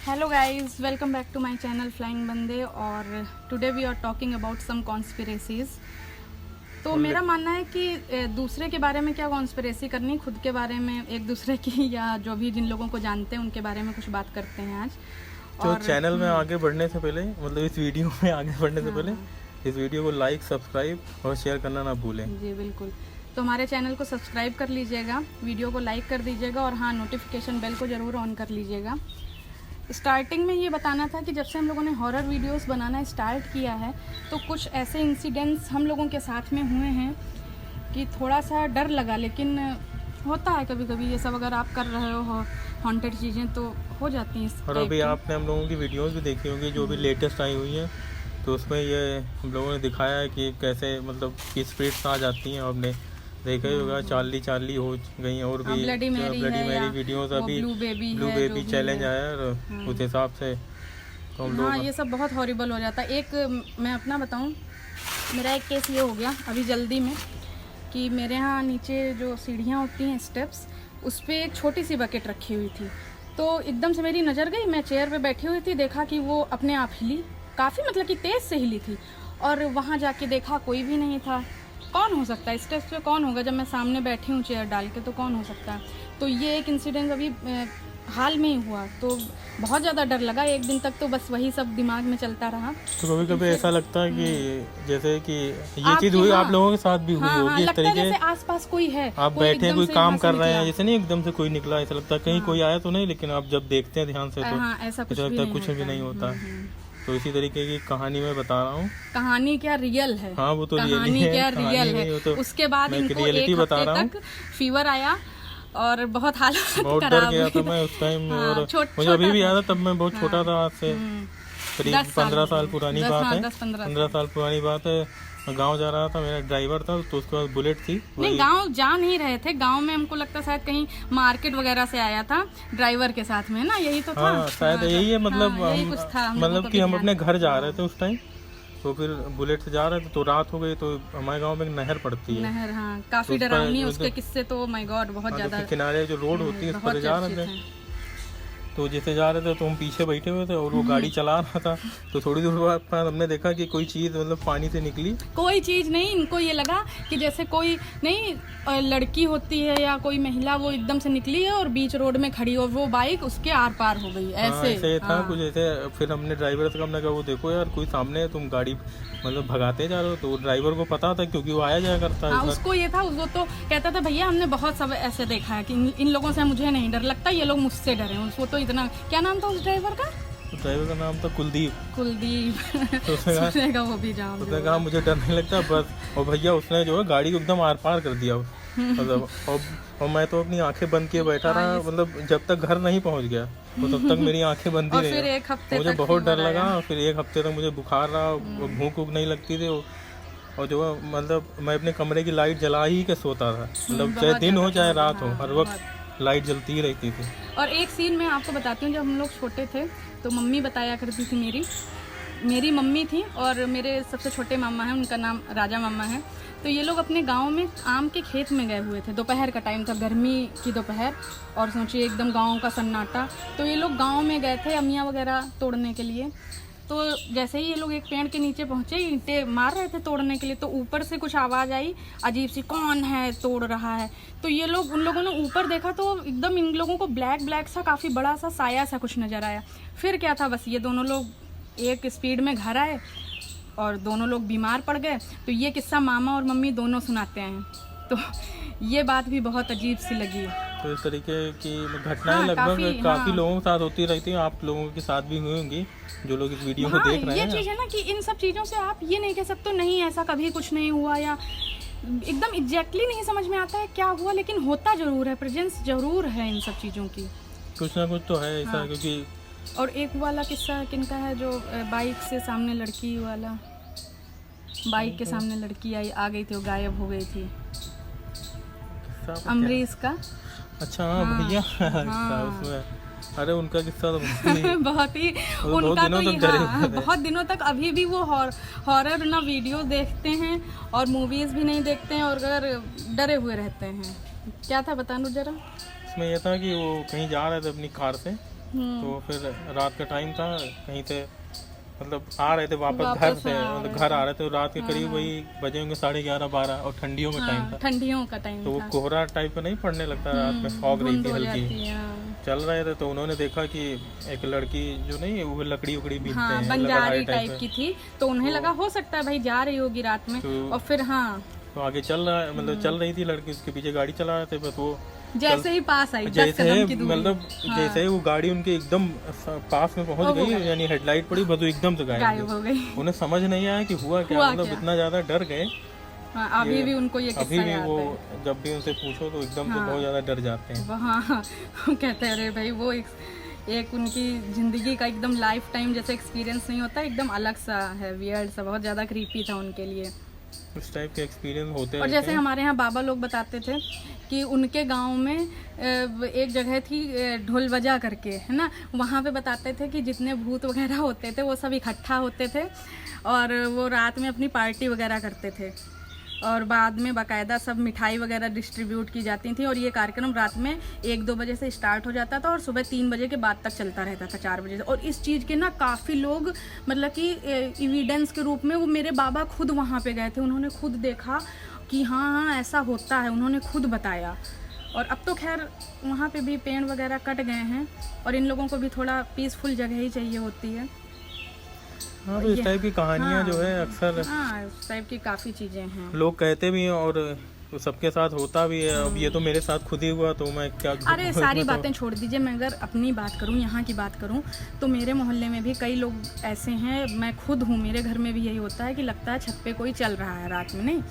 Hello guys, welcome back to my channel flying Bande. और today we are talking about some conspiracies. तो मेरा मानना है कि दूसरे के बारे में क्या कॉन्स्पिरेसी करनी, खुद के बारे में, एक दूसरे की या जो भी जिन लोगों को जानते हैं उनके बारे में कुछ बात करते हैं आज। तो और चैनल में आगे बढ़ने से पहले, मतलब इस वीडियो में आगे बढ़ने से पहले इस वीडियो को लाइक, सब्सक्राइब और शेयर करना ना भूलें। जी बिल्कुल, तो हमारे चैनल को सब्सक्राइब कर लीजिएगा, वीडियो को लाइक कर दीजिएगा और हाँ, नोटिफिकेशन बेल को ज़रूर ऑन कर लीजिएगा। स्टार्टिंग में ये बताना था कि जब से हम लोगों ने हॉरर वीडियोस बनाना स्टार्ट किया है तो कुछ ऐसे इंसिडेंट्स हम लोगों के साथ में हुए हैं कि थोड़ा सा डर लगा, लेकिन होता है कभी कभी ये सब। अगर आप कर रहे हो हॉन्टेड चीज़ें तो हो जाती हैं। और अभी आपने हम लोगों की वीडियोस भी देखी होंगी जो भी लेटेस्ट आई हुई हैं, तो उसमें ये हम लोगों ने दिखाया है कि कैसे मतलब कि स्पिरिट्स आ जाती हैं। आपने देखा ही होगा, चार्ली हो गई और भी ब्लडी मैरी वीडियोस, अभी ब्लू बेबी चैलेंज आया है उस हिसाब से। तो हम लोग ये सब बहुत हॉरिबल हो जाता है। एक मैं अपना बताऊं, मेरा एक केस ये हो गया अभी जल्दी में कि मेरे यहाँ नीचे जो सीढ़ियाँ होती हैं, स्टेप्स, उस पर एक छोटी सी बकेट रखी हुई थी। तो एकदम से मेरी नज़र गई, मैं चेयर पे बैठी हुई थी, देखा कि वो अपने आप हिली, काफ़ी मतलब कि तेज़ से हिली थी। और वहाँ जाके देखा कोई भी नहीं था। कौन हो सकता है स्टेप्स पे, कौन होगा? जब मैं सामने बैठी हूँ चेयर डाल के, तो कौन हो सकता है? तो ये एक इंसिडेंट अभी हाल में ही हुआ, तो बहुत ज़्यादा डर लगा। एक दिन तक तो बस वही सब दिमाग में चलता रहा। तो कभी कभी ऐसा लगता है कि जैसे कि ये चीज़ हुई, आप लोगों के साथ भी हुई होगी इस तरीके। जैसे आसपास कोई है, आप बैठे हैं, कोई काम कर रहे हैं, जैसे नहीं एकदम से कोई निकला, ऐसा लगता है कहीं कोई आया तो नहीं, लेकिन आप जब देखते हैं ध्यान से तो ऐसा कुछ भी नहीं होता। तो इसी तरीके की कहानी मैं बता रहा हूँ। कहानी क्या रियल है? हाँ, वो तो कहानी क्या रियल है। तो उसके बाद इनको एक हफ्ते तक फीवर आया और बहुत हालत डर गया था मैं उस टाइम। और मुझे अभी भी याद है, तब मैं बहुत छोटा था, आज से करीब 15 साल पुरानी बात है। 15 साल पुरानी बात है। गांव जा रहा था, मेरा ड्राइवर था, तो उसके पास बुलेट थी। नहीं, गांव जा नहीं रहे थे। गांव में हमको लगता शायद कहीं मार्केट वगैरह से आया था ड्राइवर के साथ में ना, यही तो था। हाँ, शायद यही है। मतलब मतलब कि हम अपने घर जा रहे थे उस टाइम, तो फिर बुलेट से जा रहे थे, तो रात हो गई। तो हमारे गांव में एक नहर पड़ती है, नहर, हाँ, काफी डरावनी है। उसके किस्से तो माय गॉड बहुत ज्यादा। किनारे जो रोड होती है उस पर जा रहे थे। तो जैसे जा रहे थे तो हम पीछे बैठे हुए थे और वो गाड़ी चला रहा था। तो थोड़ी दूर बाद हमने देखा कि कोई चीज़ मतलब पानी से निकली। कोई चीज़ नहीं, इनको ये लगा कि जैसे कोई नहीं लड़की होती है या कोई महिला, वो एकदम से निकली है और बीच रोड में खड़ी, और वो बाइक उसके आर पार हो गई। ऐसे था कुछ ऐसे। फिर हमने ड्राइवर से हमने कहा, वो देखो यार कोई सामने है, तुम गाड़ी मतलब भगाते जा रहे हो। तो ड्राइवर को पता था क्योंकि वो आया जाया करता है। उसको ये था, वो तो कहता था भैया हमने बहुत सब ऐसे देखा है कि इन लोगों से मुझे नहीं डर लगता, ये लोग मुझसे डरे। उसको तो इतना, क्या नाम था उस ड्राइवर का? ड्राइवर का नाम था कुलदीप। तो उसने कहा वो भी जाओ, उसने कहा मुझे डर नहीं लगता बस। और भैया उसने जो है गाड़ी को एकदम आर पार कर दिया मतलब। और मैं तो अपनी आंखें बंद किए बैठा रहा, मतलब जब तक घर नहीं पहुंच गया तो तब तक मेरी आंखें बंद ही रही। मुझे बहुत डर लगा। फिर एक हफ्ते तक मुझे बुखार रहा, भूख वूख नहीं लगती थी। और जो मतलब मैं अपने कमरे की लाइट जला ही के सोता था, मतलब चाहे दिन हो चाहे रात हो, हर वक्त लाइट जलती ही रहती थी। और एक सीन मैं आपको बताती हूँ, जब हम लोग छोटे थे तो मम्मी बताया करती थी, मेरी मम्मी थी और मेरे सबसे छोटे मामा हैं, उनका नाम राजा मामा है। तो ये लोग अपने गांव में आम के खेत में गए हुए थे। दोपहर का टाइम था, गर्मी की दोपहर, और सोचिए एकदम गांव का सन्नाटा। तो ये लोग गांव में गए थे अमिया वगैरह तोड़ने के लिए। तो जैसे ही ये लोग एक पेड़ के नीचे पहुंचे, ईंटें मार रहे थे तोड़ने के लिए, तो ऊपर से कुछ आवाज़ आई अजीब सी, कौन है तोड़ रहा है? तो ये लोग, उन लोगों ने ऊपर देखा तो एकदम इन लोगों को ब्लैक सा, काफ़ी बड़ा सा साया सा कुछ नज़र आया। फिर क्या था, बस ये दोनों लोग एक स्पीड में घर आए और दोनों लोग बीमार पड़ गए। तो ये किस्सा मामा और मम्मी दोनों सुनाते हैं। तो ये बात भी बहुत अजीब सी लगी। तो इस तरीके की घटनाएं लगभग काफ़ी लोगों के साथ होती रहती हैं। आप लोगों के साथ भी हुई होंगी जो लोग इस वीडियो को देख रहे हैं। ये चीज़ है ना कि इन सब चीज़ों से आप ये नहीं कह सकते नहीं ऐसा कभी कुछ नहीं हुआ, या एकदम एग्जैक्टली नहीं समझ में आता है क्या हुआ, लेकिन होता जरूर है, प्रेजेंस जरूर है इन सब चीज़ों की। कुछ ना कुछ तो है ऐसा। क्योंकि और एक वाला किस्सा किनका है, जो बाइक से सामने लड़की वाला, बाइक के सामने लड़की आ गई थी, वो गायब हो गई थी, अमरीश का। अच्छा, हाँ भैया। उसमें अरे उनका किस्सा तो बहुत ही उनका तो बहुत दिनों तक अभी भी वो हॉरर ना वीडियो देखते हैं और मूवीज भी नहीं देखते हैं, और अगर डरे हुए रहते हैं। क्या था, बता दो जरा। इसमें यह था कि वो कहीं जा रहे थे अपनी कार से, तो फिर रात का टाइम था, कहीं से मतलब आ रहे थे वापस घर से, मतलब घर आ रहे थे, रात के करीब वही बजे होंगे 11:30-12, और ठंडियों का टाइम था, ठंडियों का टाइम तो वो कोहरा टाइप का नहीं पड़ने लगता रात में, फॉग रही थी हल्की, चल रहे थे। तो उन्होंने देखा कि एक लड़की जो नहीं वो लकड़ी उकड़ी बीनते हैं, बंजारी टाइप की थी, तो उन्हें लगा हो सकता है भाई जा रही होगी रात में, और फिर तो आगे चल रहा है, मतलब चल रही थी लड़की, उसके पीछे गाड़ी चला रहे थे, बस वो जैसे ही पास आई, जैसे मतलब जैसे ही वो गाड़ी उनके एकदम पास में पहुंच गई, यानी हेडलाइट पड़ी, बस वो एकदम से गायब हो गई। उन्हें समझ नहीं आया कि हुआ क्या, मतलब इतना ज्यादा डर गए। अभी भी उनको ये अभी भी वो जब भी उनसे पूछो तो एकदम से बहुत ज्यादा डर जाते हैं। हाँ, कहते हैं अरे भाई वो एक उनकी जिंदगी का एकदम लाइफ टाइम जैसे एक्सपीरियंस नहीं होता, एकदम अलग सा है, वियर्ड सा, बहुत ज़्यादा क्रीपी था उनके लिए। उस टाइप के एक्सपीरियंस होते हैं। और जैसे हमारे यहाँ बाबा लोग बताते थे कि उनके गांव में एक जगह थी ढोल बजा करके, है ना, वहाँ पे बताते थे कि जितने भूत वगैरह होते थे वो सब इकट्ठा होते थे और वो रात में अपनी पार्टी वगैरह करते थे, और बाद में बाकायदा सब मिठाई वगैरह डिस्ट्रीब्यूट की जाती थी, और ये कार्यक्रम रात में 1-2 बजे से स्टार्ट हो जाता था और सुबह 3 बजे के बाद तक चलता रहता था, 4 बजे से। और इस चीज़ के ना काफ़ी लोग मतलब कि एविडेंस के रूप में वो मेरे बाबा खुद वहाँ पे गए थे, उन्होंने खुद देखा कि हाँ ऐसा होता है, उन्होंने खुद बताया। और अब तो खैर वहाँ पे भी पेड़ वगैरह कट गए हैं और इन लोगों को भी थोड़ा पीसफुल जगह ही चाहिए होती है। हाँ, तो इस टाइप की कहानियाँ जो है अक्सर इस टाइप की काफ़ी चीज़ें हैं, लोग कहते भी हैं और तो सबके साथ होता भी है। अब ये तो मेरे साथ खुद ही हुआ, तो मैं क्या अरे सारी बातें छोड़ दीजिए, मैं अगर अपनी बात करूं, यहाँ की बात करूं, तो मेरे मोहल्ले में भी कई लोग ऐसे हैं, मैं खुद हूँ, मेरे घर में भी यही होता है कि लगता है छत पे कोई चल रहा है रात में, नहीं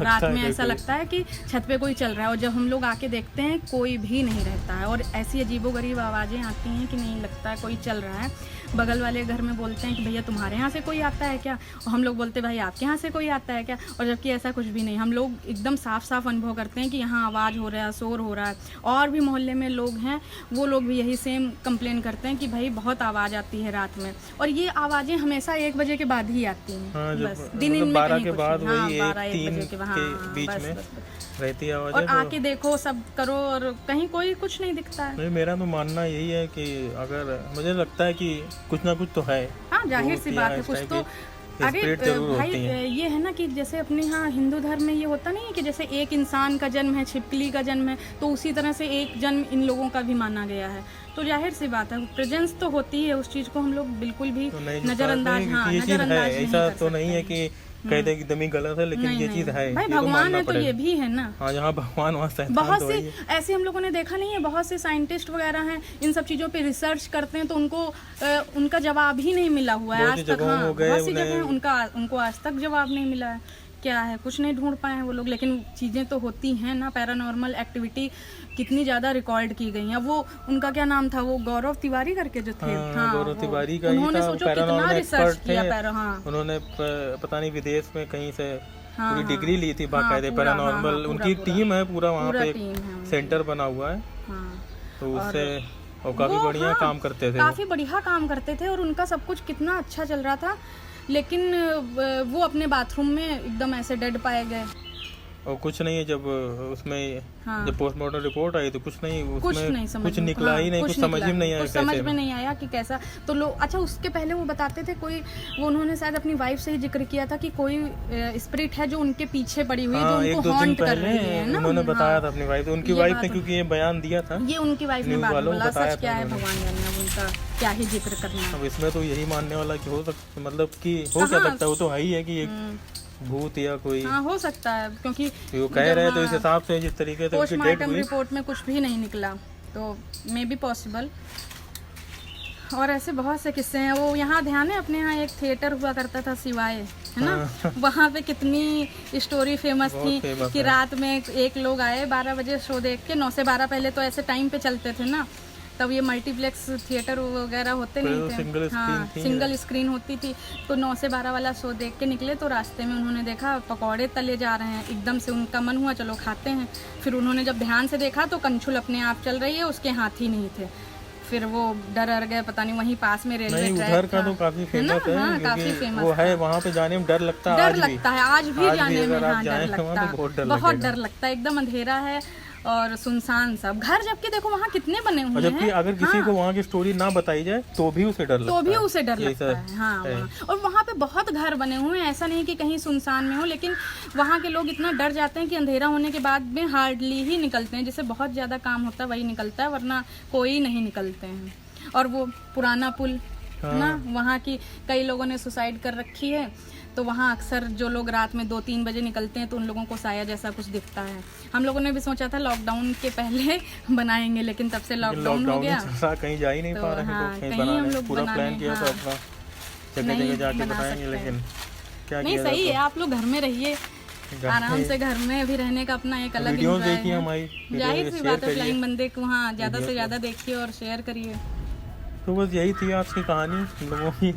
रात में ऐसा लगता है कि छत पे कोई चल रहा है, और जब हम लोग आके देखते हैं कोई भी नहीं रहता है, और ऐसी अजीबोगरीब आवाज़ें आती हैं कि नहीं लगता है कोई चल रहा है। बगल वाले घर में बोलते हैं कि भैया तुम्हारे यहाँ से कोई आता है क्या, और हम लोग बोलते हैं भाई आपके यहाँ से कोई आता है क्या, और जबकि ऐसा कुछ भी नहीं। हम लोग एकदम साफ साफ अनुभव करते हैं कि यहाँ आवाज़ हो रहा है, शोर हो रहा है। और भी मोहल्ले में लोग हैं, वो लोग भी यही सेम कंप्लेन करते हैं कि भाई बहुत आवाज़ आती है रात में, और ये आवाज़ें हमेशा 1 बजे के बाद ही आती हैं। हाँ, बस दिन इनमें 12 के बाद वही 12-1 बजे के बीच में रहती है आवाज़। और आके देखो सब करो और कहीं कोई कुछ नहीं दिखता है। मेरा तो मानना यही है कि अगर मुझे लगता है कि कुछ ना कुछ तो है। हाँ, जाहिर सी बात है, कुछ तो। अरे भाई ये है ना कि जैसे अपने यहाँ हिंदू धर्म में ये होता नहीं है कि जैसे एक इंसान का जन्म है, छिपकली का जन्म है, तो उसी तरह से एक जन्म इन लोगों का भी माना गया है। तो जाहिर सी बात है, प्रेजेंस तो होती है, उस चीज़ को हम लोग बिल्कुल भी नजरअंदाज ऐसा तो नहीं है कि कहते हैं एकदम ही गलत है, लेकिन ये चीज है भाई, भगवान है तो ये भी है ना। हाँ, यहाँ भगवान वहाँ शैतान। बहुत से ऐसे हम लोगों ने देखा नहीं है, बहुत से साइंटिस्ट वगैरह हैं, इन सब चीज़ों पे रिसर्च करते हैं, तो उनका जवाब ही नहीं मिला हुआ है आज तक। हाँ, बहुत सी जगह उनको आज तक जवाब नहीं मिला है, क्या है कुछ नहीं ढूंढ पाए हैं वो लोग। लेकिन चीज़ें तो होती हैं ना, पैरानॉर्मल एक्टिविटी कितनी ज़्यादा रिकॉर्ड की गई हैं। वो उनका क्या नाम था, वो गौरव तिवारी करके जो थे, हाँ, गौरव तिवारी का उन्होंने सोचो कितना रिसर्च किया। उन्होंने पता नहीं विदेश में कहीं से पूरी डिग्री ली थी बाकायदे पैरानॉर्मल। उनकी टीम है पूरा, वहाँ पे सेंटर बना हुआ है, तो उससे काफी बढ़िया काम करते थे, काफी बढ़िया काम करते थे, और उनका सब कुछ कितना अच्छा चल रहा था। लेकिन वो अपने बाथरूम में एकदम ऐसे डेड पाए गए, और कुछ नहीं है। जब उसमें जब पोस्टमार्टम रिपोर्ट आई तो कुछ निकला ही नहीं, कुछ समझ में नहीं आया, कुछ समझ में नहीं आया कि कैसा। तो लोग अच्छा, उसके पहले वो बताते थे वो उन्होंने शायद अपनी वाइफ से ही जिक्र किया था कि कोई स्पिरिट है जो उनके पीछे पड़ी हुई है, जो उनको हॉन्ट कर रही है ना। उन्होंने बताया था अपनी वाइफ, उनकी वाइफ ने, क्योंकि ये बयान दिया था, ये उनकी वाइफ ने बात बोला। सच क्या है भगवान जाने, अब उनका क्या ही जिक्र करना। अब इसमें तो यही मानने वाला कि हो सकता, मतलब कि हो क्या सकता है, वो तो है ही है कि भूत या कोई। हाँ, हो सकता है, क्योंकि वो कह रहे हैं तो इस हिसाब से जिस तरीके से पोस्टमार्टम रिपोर्ट में कुछ भी नहीं निकला, तो मे बी पॉसिबल। और ऐसे बहुत से किस्से हैं। वो यहाँ ध्यान है, अपने यहाँ एक थिएटर हुआ करता था शिवाय, है ना, वहाँ पे कितनी स्टोरी फेमस थी कि रात में एक लोग आए 12 बजे शो देख के, 9 से 12 पहले तो ऐसे टाइम पे चलते थे ना, तब ये मल्टीप्लेक्स थिएटर वगैरह होते नहीं थे, हाँ, सिंगल स्क्रीन होती थी। तो 9 से 12 वाला शो देख के निकले, तो रास्ते में उन्होंने देखा पकौड़े तले जा रहे हैं, एकदम से उनका मन हुआ चलो खाते हैं। फिर उन्होंने जब ध्यान से देखा तो कंछुल अपने आप चल रही है, उसके हाथ ही नहीं थे। फिर वो डर गए, पता नहीं वहीं पास में रेलवे ट्रैक उधर का तो काफी फेमस है, हाँ, काफी फेमस वो है, वहाँ पे जाने में डर लगता है, आज भी जाने में, हाँ, डर लगता है, बहुत डर लगता है, एकदम अंधेरा है और सुनसान सब घर, जबकि देखो वहाँ कितने बने हुए हैं। जबकि अगर किसी को वहाँ की स्टोरी ना बताई जाए तो भी उसे डर लगता है। हाँ वहाँ। और वहाँ पे बहुत घर बने हुए हैं, ऐसा नहीं कि कहीं सुनसान में हो, लेकिन वहाँ के लोग इतना डर जाते हैं कि अंधेरा होने के बाद में हार्डली ही निकलते हैं, जिससे बहुत ज़्यादा काम होता है वही निकलता है, वरना कोई नहीं निकलते हैं। और वो पुराना पुल ना, वहाँ की कई लोगों ने सुसाइड कर रखी है, तो वहाँ अक्सर जो लोग रात में 2-3 बजे निकलते हैं तो उन लोगों को साया जैसा कुछ दिखता है। हम लोगों ने भी सोचा था लॉकडाउन के पहले बनाएंगे, लेकिन तब से लॉकडाउन हो गया, कहीं जा ही नहीं पा रहे हैं, तो कहीं हम लोग पूरा प्लान किया था अपना जगह जगह जाके बनाएंगे, लेकिन क्या नहीं सही है। आप लोग घर में रहिए आराम से, घर में भी रहने का अपना एक अलग वीडियो देखिए हमारी, जाहिर सी बात है फ्लाइंग बंदे को वहाँ ज़्यादा से ज़्यादा देखिए और शेयर करिए। तो बस यही थी आज की कहानी हम लोगों की,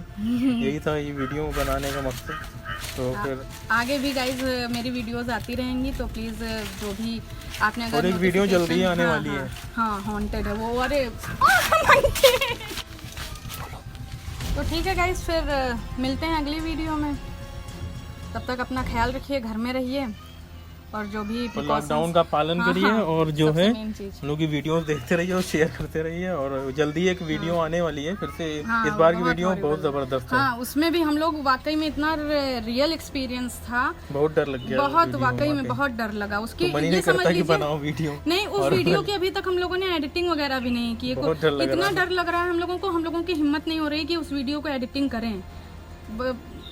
यही था ये वीडियो बनाने का मकसद। तो फिर आगे भी गाइज मेरी वीडियोस आती रहेंगी, तो प्लीज़ जो भी आपने अगर और एक वीडियो जल्दी आने वाली है। हाँ हॉन्टेड है वो, अरे तो ठीक है गाइज, फिर मिलते हैं अगली वीडियो में। तब तक अपना ख्याल रखिए, घर में रहिए और जो भी लॉकडाउन का पालन करिए, और जो है हम लोग की वीडियोस देखते रहिए और शेयर करते रहिए। और जल्दी एक वीडियो आने वाली है फिर से, इस बार की वीडियो बहुत जबरदस्त है। हाँ, उसमें भी हम लोग वाकई में इतना रियल एक्सपीरियंस था, बहुत डर लग गया, बहुत वाकई में बहुत डर लगा उसकी। तो ये समझ लीजिए बनाओ वीडियो नहीं, उस वीडियो की अभी तक हम लोगों ने एडिटिंग वगैरह भी नहीं की, इतना डर लग रहा है हम लोगों को, हम लोगों की हिम्मत नहीं हो रही कि उस वीडियो को एडिटिंग करें।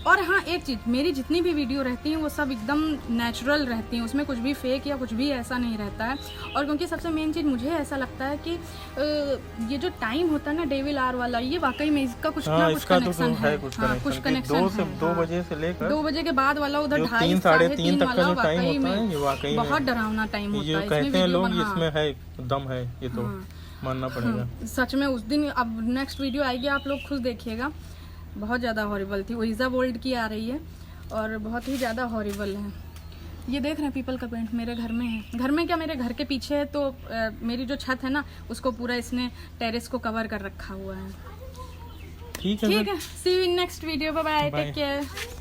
और हाँ एक चीज़, मेरी जितनी भी वीडियो रहती हैं वो सब एकदम नेचुरल रहती हैं, उसमें कुछ भी फेक या कुछ भी ऐसा नहीं रहता है। और क्योंकि सबसे मेन चीज़ मुझे ऐसा लगता है कि ये जो टाइम होता है ना डेविल आर वाला, ये वाकई में इसका कुछ ना कुछ कनेक्शन है, कुछ कनेक्शन है। 2 बजे से लेकर 2 बजे के बाद वाला उधर 2:30 साढ़े 3 तक का जो टाइम होता है, ये वाकई बहुत डरावना टाइम होता है। कहते हैं लोग इसमें है दम है, ये तो मानना पड़ेगा। सच में उस दिन, अब नेक्स्ट वीडियो आएगी आप लोग खुद देखिएगा, बहुत ज़्यादा हॉरिबल थी। ओइजा वर्ल्ड की आ रही है और बहुत ही ज़्यादा हॉरिबल है। ये देख रहे हैं पीपल का पेड़ मेरे घर में है, घर में क्या मेरे घर के पीछे है, तो मेरी जो छत है ना उसको पूरा इसने टेरेस को कवर कर रखा हुआ है। ठीक है, see you in next video, bye bye, take care.